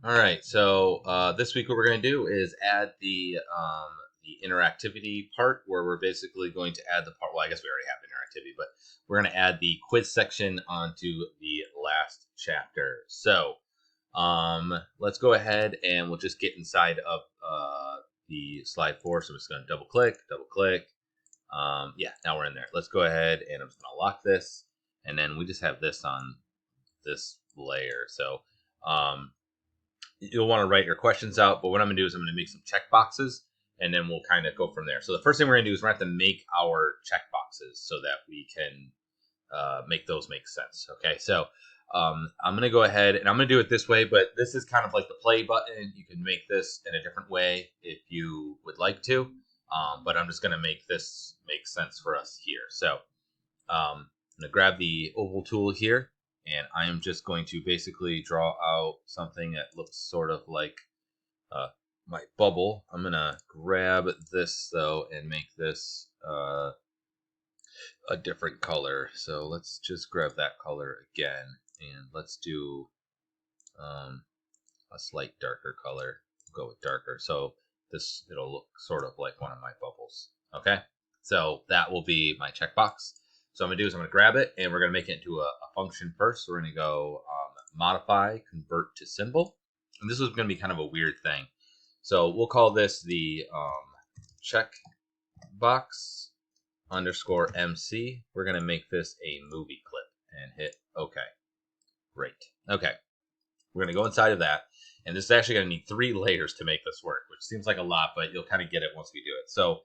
All right, so this week what we're going to do is add the interactivity part, where we're basically going to add the part. Well, I guess we already have interactivity, but we're going to add the quiz section onto the last chapter. So let's go ahead and we'll just get inside of the slide 4. So I'm just going to double click. Yeah, now we're in there. Let's go ahead and I'm just going to lock this, and then we just have this on this layer. So you'll want to write your questions out, but what I'm going to do is I'm going to make some check boxes, and then we'll kind of go from there. So the first thing we're going to do is we're going to have to make our check boxes so that we can make those make sense. Okay, so I'm going to go ahead and I'm going to do it this way, but this is kind of like the play button. You can make this in a different way if you would like to, but I'm just going to make this make sense for us here. So I'm going to grab the oval tool here, and I am just going to basically draw out something that looks sort of like my bubble. I'm going to grab this, though, and make this a different color. So let's just grab that color again, and let's do a slight darker color. Go with darker. So it'll look sort of like one of my bubbles. Okay, so that will be my checkbox. So I'm going to do is I'm going to grab it, and we're going to make it into a function first. So we're going to go modify, convert to symbol. And this is going to be kind of a weird thing. So we'll call this the checkbox underscore MC. We're going to make this a movie clip and hit OK. Great. Okay. We're going to go inside of that. And this is actually going to need 3 layers to make this work, which seems like a lot, but you'll kind of get it once we do it. So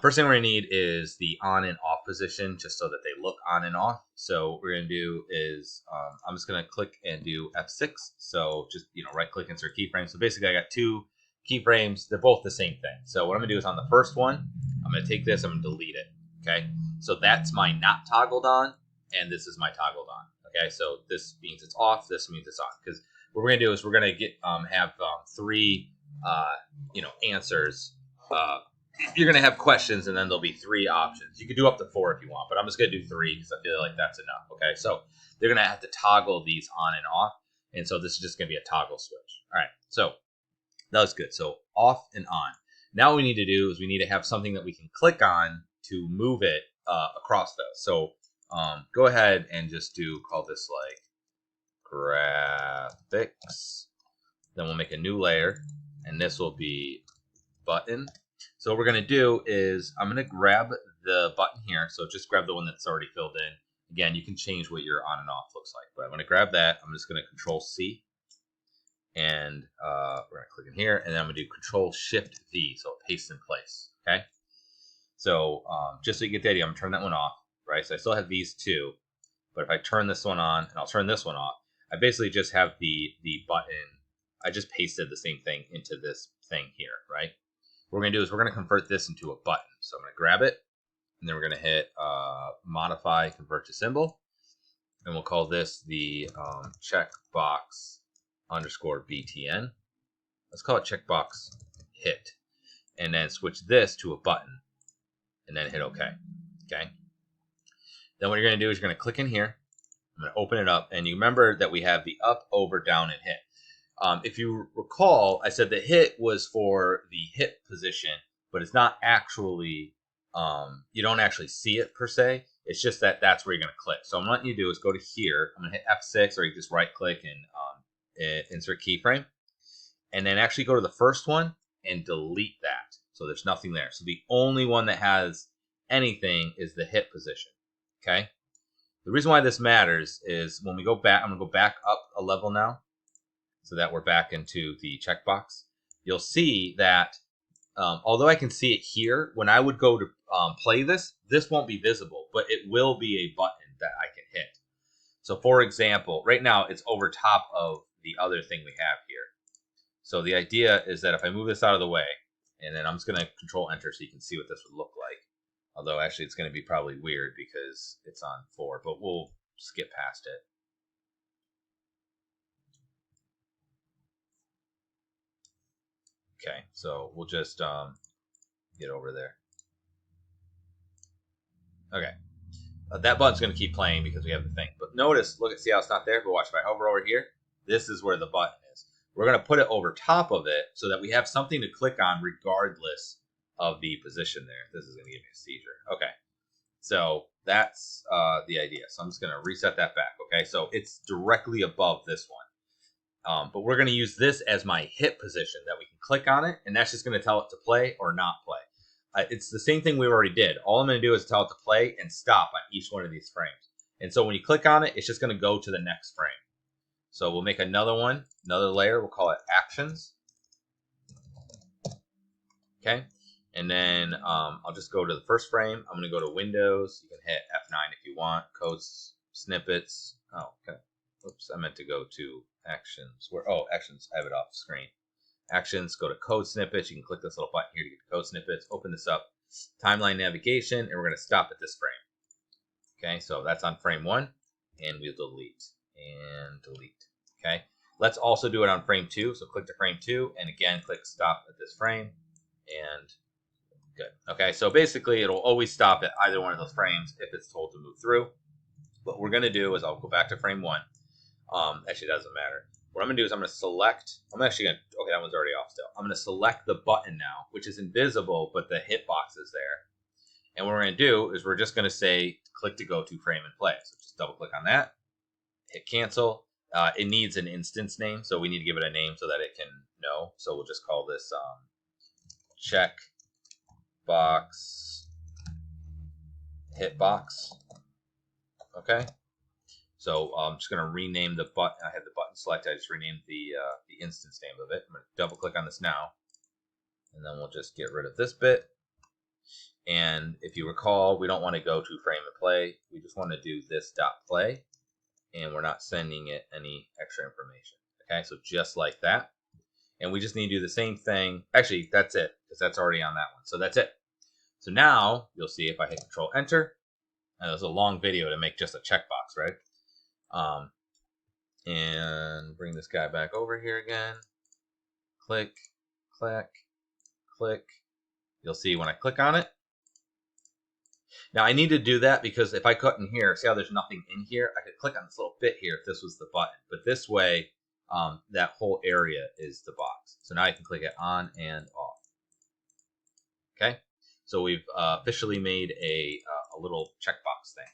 first thing we're going to need is the on and off position, just so that they look on and off. So what we're going to do is I'm just going to click and do F6. So just, right click, insert keyframe. So basically I got 2 keyframes. They're both the same thing. So what I'm going to do is on the first one, I'm going to take this, I'm going to delete it. Okay. So that's my not toggled on, and this is my toggled on. Okay. So this means it's off. This means it's on. Because what we're going to do is we're going to get have 3 answers. You're going to have questions, and then there'll be 3 options. You could do up to 4 if you want, but I'm just going to do 3 because I feel like that's enough. Okay, so they're going to have to toggle these on and off, and so this is just going to be a toggle switch. All right, so that was good. So off and on. Now what we need to do is we need to have something that we can click on to move it across those. So go ahead and just call this like graphics. Then we'll make a new layer, and this will be button. So what we're going to do is I'm going to grab the button here. So just grab the one that's already filled in. Again, you can change what your on and off looks like. But I'm going to grab that. I'm just going to Control C. And we're going to click in here. And then I'm going to do Control Shift V. So it pastes in place. Okay. So just so you get the idea, I'm going to turn that one off. Right. So I still have these 2. But if I turn this one on and I'll turn this one off, I basically just have the button. I just pasted the same thing into this thing here. Right. What we're going to do is we're going to convert this into a button. So I'm going to grab it, and then we're going to hit modify, convert to symbol, and we'll call this the checkbox underscore BTN. Let's call it checkbox hit, and then switch this to a button, and then hit OK. Okay. Then what you're going to do is you're going to click in here. I'm going to open it up, and you remember that we have the up, over, down, and hit. If you recall, I said the hit was for the hit position, but it's not actually, you don't actually see it per se. It's just that that's where you're going to click. So I'm letting you do is go to here. I'm going to hit F6, or you just right click and insert keyframe. And then actually go to the first one and delete that. So there's nothing there. So the only one that has anything is the hit position. Okay. The reason why this matters is when we go back, I'm going to go back up a level now, so that we're back into the checkbox. You'll see that although I can see it here, when I would go to play this won't be visible, but it will be a button that I can hit. So for example, right now it's over top of the other thing we have here. So the idea is that if I move this out of the way, and then I'm just going to Control Enter so you can see what this would look like. Although actually it's going to be probably weird because it's on 4, but we'll skip past it. Okay, so we'll just get over there. Okay, that button's going to keep playing because we have the thing. But notice, see how it's not there? But watch, if I hover over here, this is where the button is. we're going to put it over top of it so that we have something to click on regardless of the position there. This is going to give me a seizure. Okay, so that's the idea. So I'm just going to reset that back. Okay, so it's directly above this one. But we're going to use this as my hit position that we can click on it, and that's just going to tell it to play or not play. It's the same thing we already did. All I'm going to do is tell it to play and stop on each one of these frames. And so when you click on it, it's just going to go to the next frame. So we'll make another one, another layer. We'll call it Actions. Okay. And then I'll just go to the first frame. I'm going to go to Windows. You can hit F9 if you want. Codes, snippets. Oh, okay. Oops, I meant to go to Actions. Actions. I have it off screen. Actions, go to Code Snippets. You can click this little button here to get the Code Snippets. Open this up. Timeline Navigation, and we're going to stop at this frame. Okay, so that's on frame 1, and we'll delete and delete. Okay, let's also do it on frame 2. So click to frame 2, and again, click stop at this frame, and good. Okay, so basically, it'll always stop at either one of those frames if it's told to move through. What we're going to do is I'll go back to frame 1. Actually, it doesn't matter. What I'm going to do is I'm going to select, okay, that one's already off still. I'm going to select the button now, which is invisible, but the hitbox is there. And what we're going to do is we're just going to say, click to go to frame and play. So just double click on that, hit cancel. It needs an instance name, so we need to give it a name so that it can know. So we'll just call this Checkbox hitbox. Okay. So I'm just going to rename the button. I have the button selected. I just renamed the instance name of it. I'm going to double click on this now, and then we'll just get rid of this bit. And if you recall, we don't want to go to frame and play. We just want to do this dot play, and we're not sending it any extra information. Okay, so just like that. And we just need to do the same thing. Actually, that's it, because that's already on that one. So that's it. So now you'll see if I hit Control Enter, and there's a long video to make just a checkbox, right? And bring this guy back over here again. Click, click, click. You'll see when I click on it. Now I need to do that because if I cut in here, see how there's nothing in here? I could click on this little bit here if this was the button. But this way, that whole area is the box. So now I can click it on and off. Okay, so we've officially made a little checkbox thing.